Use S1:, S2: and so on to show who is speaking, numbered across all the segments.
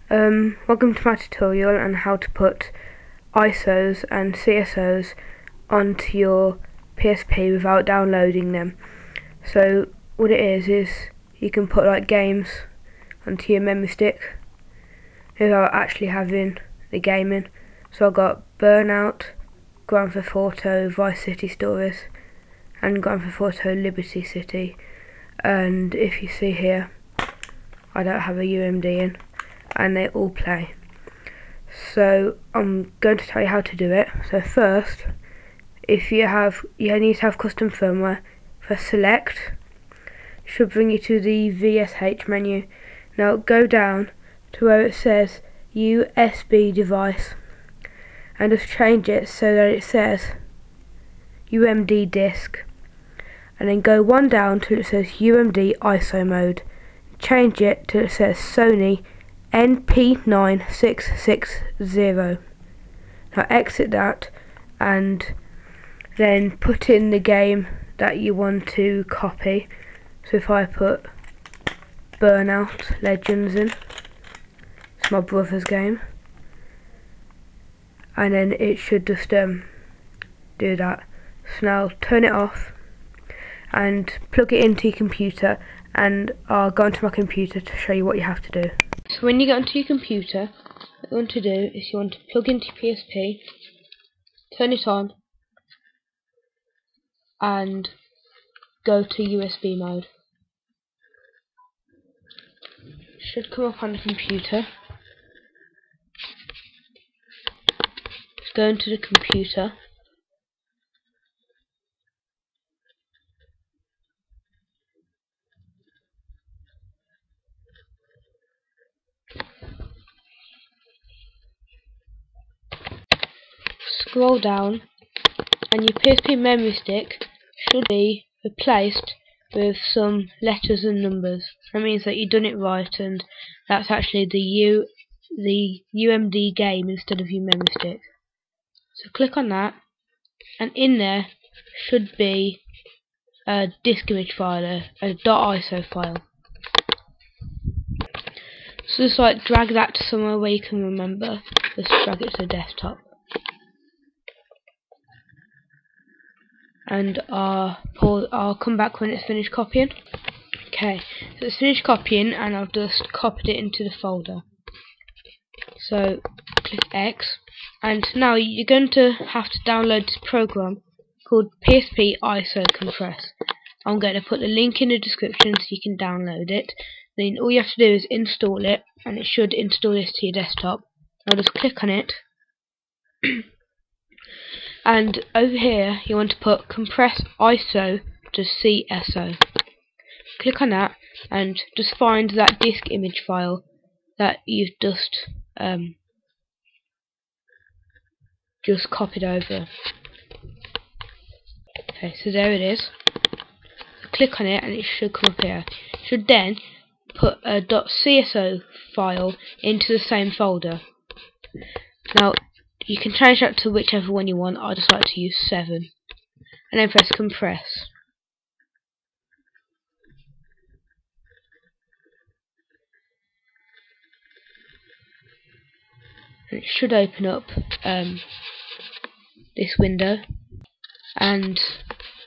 S1: Welcome to my tutorial on how to put ISOs and CSOs onto your PSP without downloading them. So what it is you can put like games onto your memory stick without actually having the game in. So I got Burnout, Grand Theft Auto, Vice City Stories and Grand Theft Auto Liberty City, and if you see here I don't have a UMD in and they all play. So I'm going to tell you how to do it. So first, if you need to have custom firmware, press select, should bring you to the VSH menu. Now go down to where it says USB device and just change it so that it says UMD disk, and then go one down till it says UMD ISO mode. Change it till it says Sony NP9660. Now exit that and then put in the game that you want to copy. So if I put Burnout Legends in, it's my brother's game, and then it should just do that. So now turn it off and plug it into your computer, and I'll go into my computer to show you what you have to do. So when you get onto your computer, what you want to do is you want to plug into your PSP, turn it on, and go to USB mode. Should come up on the computer. Just go into the computer. Scroll down and your PSP memory stick should be replaced with some letters and numbers. That means that you've done it right, and that's actually the UMD game instead of your memory stick. So click on that, and in there should be a disk image file, a .iso file. So just like drag that to somewhere where you can remember. Just drag it to the desktop. And I'll come back when it's finished copying. Okay, so it's finished copying and I've just copied it into the folder. So click X, and now you're going to have to download this program called PSP ISO Compress. I'm going to put the link in the description so you can download it. Then all you have to do is install it, and it should install this to your desktop. I'll just click on it. And over here you want to put compress ISO to CSO. Click on that and just find that disk image file that you've just copied over. Okay, so there it is. Click on it and it should come up here. Should then put a .CSO file into the same folder. Now you can change that to whichever one you want. I just like to use 7, and then press compress. And it should open up this window, and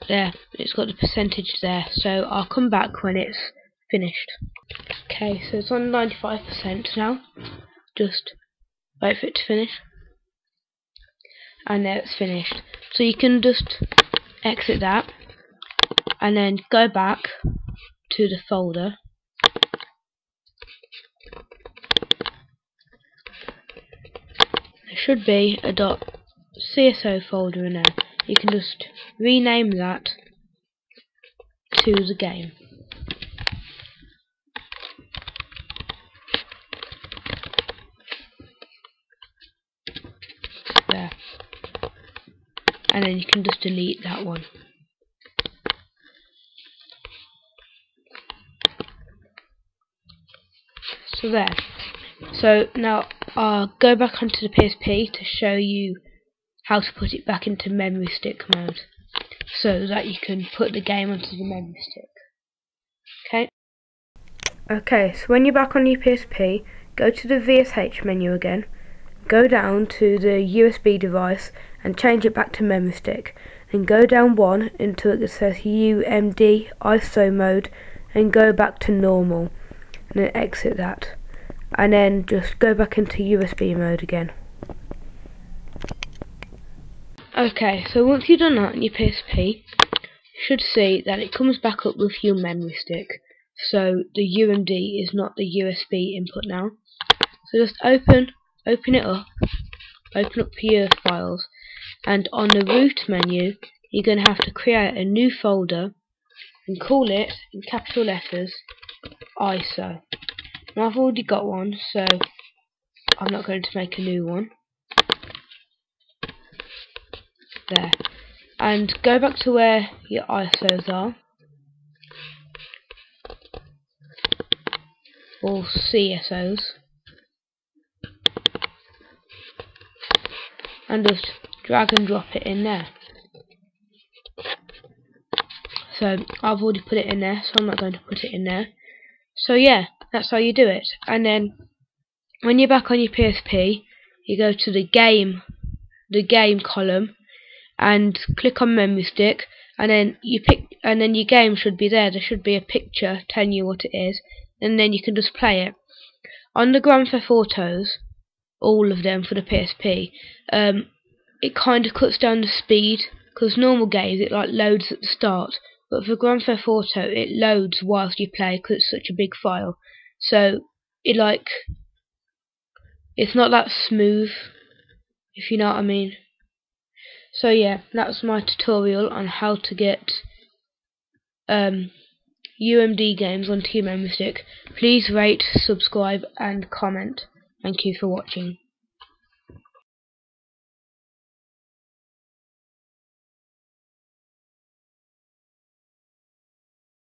S1: there, it's got the percentage there. So I'll come back when it's finished. Okay, so it's on 95% now. Just wait for it to finish. And there, it's finished. So you can just exit that and then go back to the folder. There should be a .CSO folder in there. You can just rename that to the game. There. And then you can just delete that one. So there. So now I'll go back onto the PSP to show you how to put it back into memory stick mode, so that you can put the game onto the memory stick. Okay. Okay, so when you're back on your PSP, go to the VSH menu again, go down to the USB device and change it back to memory stick, and go down one until it says UMD ISO mode and go back to normal, and then exit that, and then just go back into USB mode again. Okay, so once you've done that on your PSP, you should see that it comes back up with your memory stick. So the UMD is not the USB input now. So just open it up, open up your files, and on the root menu you're going to have to create a new folder and call it, in capital letters, ISO. Now I've already got one, so I'm not going to make a new one. There. And go back to where your ISOs are, or CSOs, and just drag and drop it in there. So I've already put it in there, so I'm not going to put it in there. So yeah, that's how you do it. And then when you're back on your PSP, you go to the game column and click on memory stick, and then your game should be there. There should be a picture telling you what it is, and then you can just play it. On the Grand Theft Autos, all of them for the PSP, it kind of cuts down the speed, because normal games it like loads at the start, but for Grand Theft Auto it loads whilst you play because it's such a big file. So it's not that smooth, if you know what I mean. So yeah, that's my tutorial on how to get UMD games onto your memory stick. Please rate, subscribe and comment. Thank you for watching.